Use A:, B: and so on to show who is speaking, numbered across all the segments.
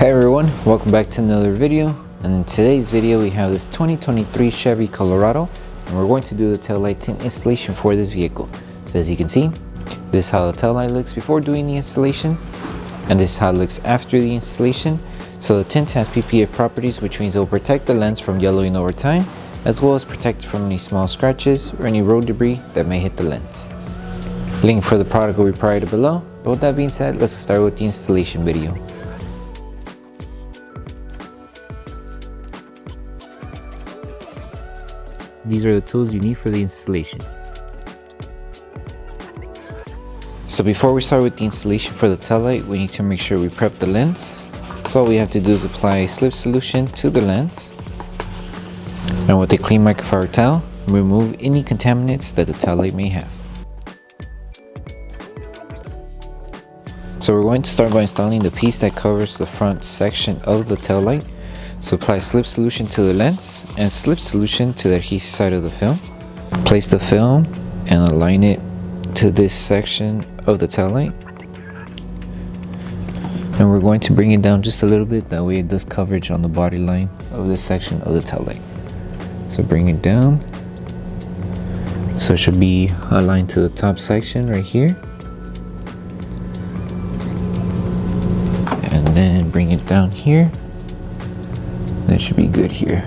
A: Hey everyone, welcome back to another video. And in today's video we have this 2023 Chevy Colorado, and we're going to do the taillight tint installation for this vehicle. So as you can see, this is how the taillight looks before doing the installation, and this is how it looks after the installation. So the tint has PPF properties, which means it will protect the lens from yellowing over time, as well as protect it from any small scratches or any road debris that may hit the lens. Link for the product will be provided below. But with that being said, let's start with the installation video. These are the tools you need for the installation. So before we start with the installation for the taillight, we need to make sure we prep the lens. So all we have to do is apply slip solution to the lens, and with a clean microfiber towel, remove any contaminants that the taillight may have. So we're going to start by installing the piece that covers the front section of the taillight. So apply slip solution to the lens and slip solution to the adhesive side of the film. Place the film and align it to this section of the taillight. And we're going to bring it down just a little bit, that way it does coverage on the body line of this section of the taillight. So bring it down. So it should be aligned to the top section right here. And then bring it down here. That should be good here.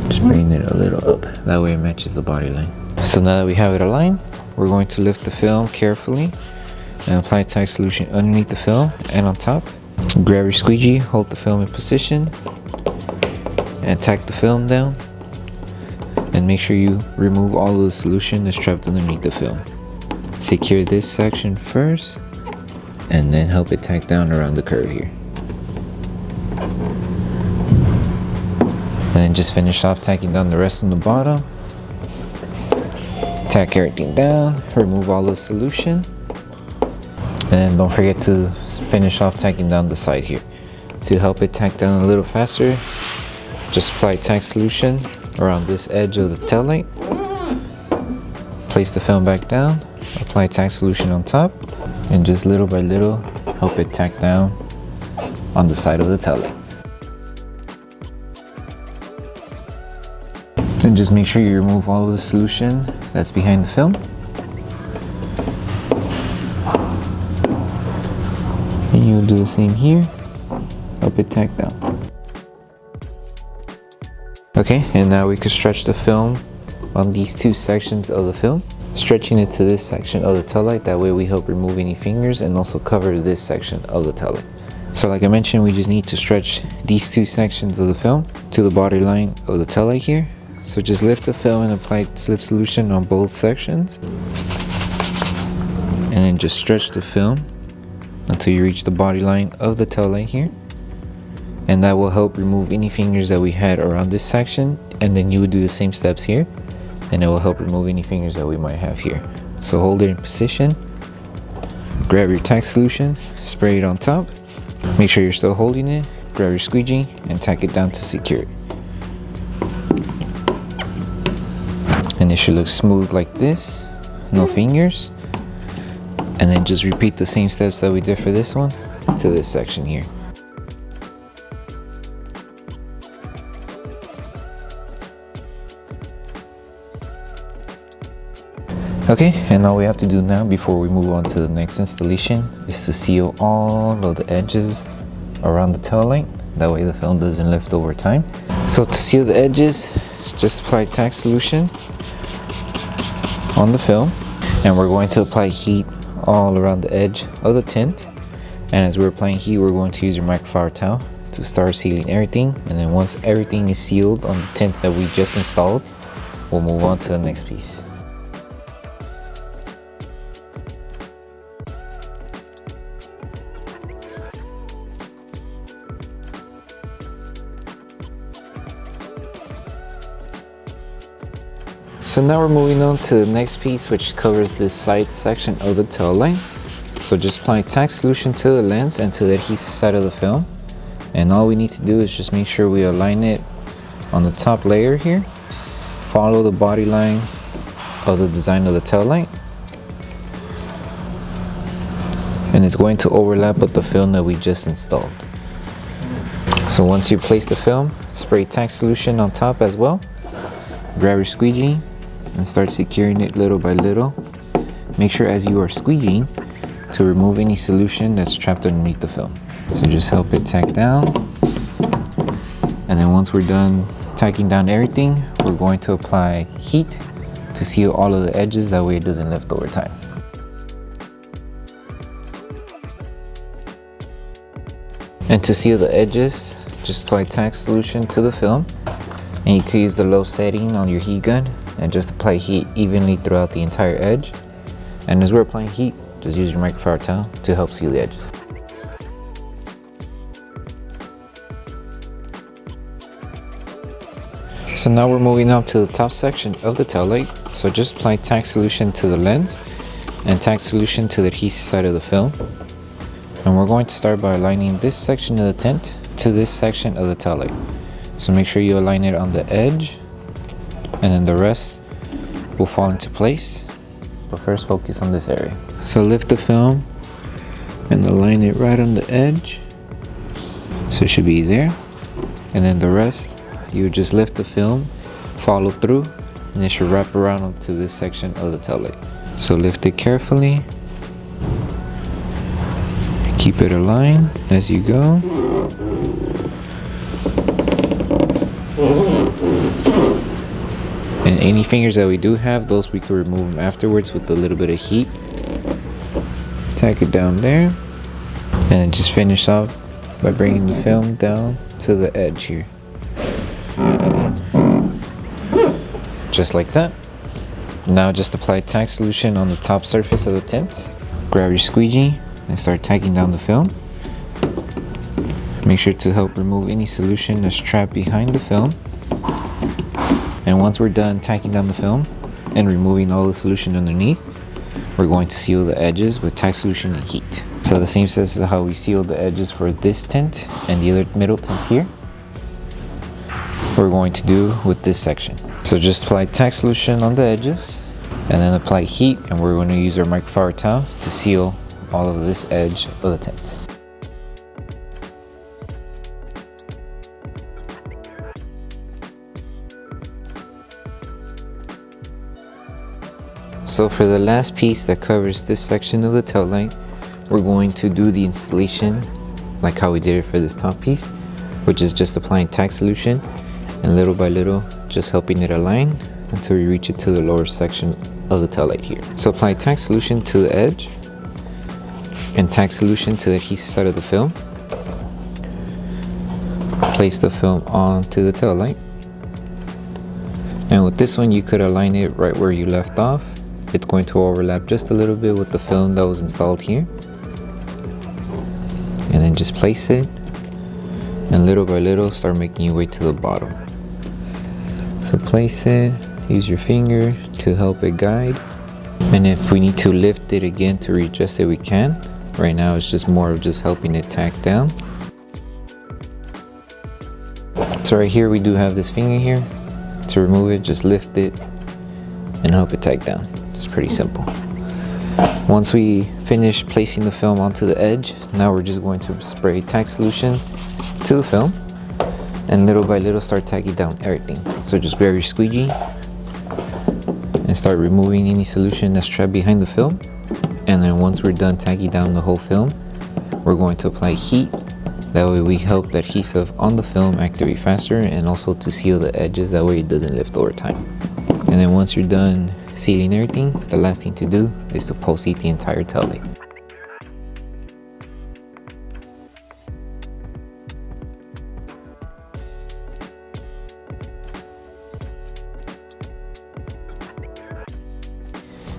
A: Just bring it a little up, that way it matches the body line. So now that we have it aligned, we're going to lift the film carefully and apply tack solution underneath the film and on top. Grab your squeegee, hold the film in position, and tack the film down. And make sure you remove all of the solution that's trapped underneath the film. Secure this section first, and then help it tack down around the curve here. And then just finish off tacking down the rest on the bottom. Tack everything down, remove all the solution. And don't forget to finish off tacking down the side here. To help it tack down a little faster, just apply tack solution around this edge of the taillight. Place the film back down, apply tack solution on top, and just little by little help it tack down on the side of the taillight. And just make sure you remove all of the solution that's behind the film. And you'll do the same here, help it tack down. Okay, and now we can stretch the film on these two sections of the film, stretching it to this section of the taillight. That way we help remove any fingers and also cover this section of the taillight. So like I mentioned, we just need to stretch these two sections of the film to the body line of the taillight here. So just lift the film and apply slip solution on both sections. And then just stretch the film until you reach the body line of the taillight here. And that will help remove any fingers that we had around this section. And then you would do the same steps here, and it will help remove any fingers that we might have here. So hold it in position, grab your tack solution, spray it on top, make sure you're still holding it, grab your squeegee and tack it down to secure it. And it should look smooth like this, no fingers. And then just repeat the same steps that we did for this one to this section here. Okay, and all we have to do now before we move on to the next installation is to seal all of the edges around the taillight. That way the film doesn't lift over time. So to seal the edges, just apply tack solution on the film, and we're going to apply heat all around the edge of the tint. And as we're applying heat, we're going to use your microfiber towel to start sealing everything. And then once everything is sealed on the tint that we just installed, we'll move on to the next piece. So now we're moving on to the next piece, which covers this side section of the taillight. So just apply tack solution to the lens and to the adhesive side of the film. And all we need to do is just make sure we align it on the top layer here. Follow the body line of the design of the taillight. And it's going to overlap with the film that we just installed. So once you place the film, spray tack solution on top as well. Grab your squeegee and start securing it little by little. Make sure as you are squeegeeing to remove any solution that's trapped underneath the film. So just help it tack down. And then once we're done tacking down everything, we're going to apply heat to seal all of the edges, that way it doesn't lift over time. And to seal the edges, just apply tack solution to the film, and you can use the low setting on your heat gun and just apply heat evenly throughout the entire edge. And as we're applying heat, just use your microfiber towel to help seal the edges. So now we're moving up to the top section of the tail light. So just apply tack solution to the lens and tack solution to the adhesive side of the film. And we're going to start by aligning this section of the tint to this section of the tail light. So make sure you align it on the edge, and then the rest will fall into place. But first focus on this area. So lift the film and align it right on the edge. So it should be there. And then the rest, you just lift the film, follow through, and it should wrap around onto this section of the tail light. So lift it carefully. Keep it aligned as you go. And any fingers that we do have, those we can remove them afterwards with a little bit of heat. Tack it down there. And then just finish off by bringing the film down to the edge here. Just like that. Now just apply tack solution on the top surface of the tint. Grab your squeegee and start tacking down the film. Make sure to help remove any solution that's trapped behind the film. And once we're done tacking down the film and removing all the solution underneath, we're going to seal the edges with tack solution and heat. So the same process as how we sealed the edges for this tint and the other middle tint here, we're going to do with this section. So just apply tack solution on the edges and then apply heat, and we're going to use our microfiber towel to seal all of this edge of the tint. So for the last piece that covers this section of the tail light, we're going to do the installation like how we did it for this top piece, which is just applying tack solution and little by little just helping it align until we reach it to the lower section of the tail light here. So apply tack solution to the edge and tack solution to the adhesive side of the film. Place the film onto the tail light. And with this one, you could align it right where you left off. It's going to overlap just a little bit with the film that was installed here. And then just place it, and little by little start making your way to the bottom. So place it, use your finger to help it guide. And if we need to lift it again to readjust it, we can. Right now it's just more of just helping it tack down. So right here we do have this finger here. To remove it, just lift it and help it tack down. It's pretty simple. Once we finish placing the film onto the edge, now we're just going to spray tack solution to the film and little by little start tacking down everything. So just grab your squeegee and start removing any solution that's trapped behind the film. And then once we're done tacking down the whole film, we're going to apply heat. That way we help the adhesive on the film activate faster, and also to seal the edges, that way it doesn't lift over time. And then once you're done sealing everything, the last thing to do is to post heat the entire tail light.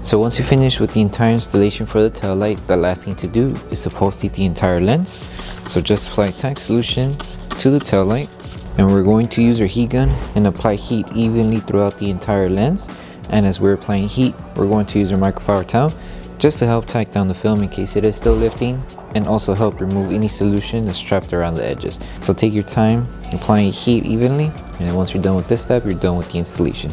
A: So once you finish with the entire installation for the tail light, the last thing to do is to post heat the entire lens. So just apply tack solution to the tail light, and we're going to use our heat gun and apply heat evenly throughout the entire lens. And as we're applying heat, we're going to use our microfiber towel just to help tack down the film in case it is still lifting, and also help remove any solution that's trapped around the edges. So take your time applying heat evenly, and then once you're done with this step, you're done with the installation.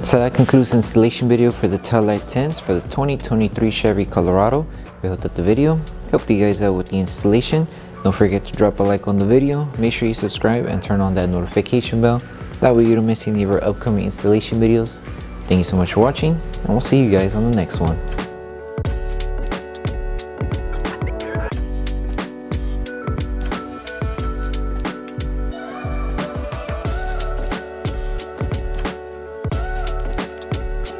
A: So that concludes the installation video for the Taillight tints for the 2023 Chevy Colorado. We hope that the video helped you guys out with the installation. Don't forget to drop a like on the video, make sure you subscribe and turn on that notification bell. That way you don't miss any of our upcoming installation videos. Thank you so much for watching, and we'll see you guys on the next one.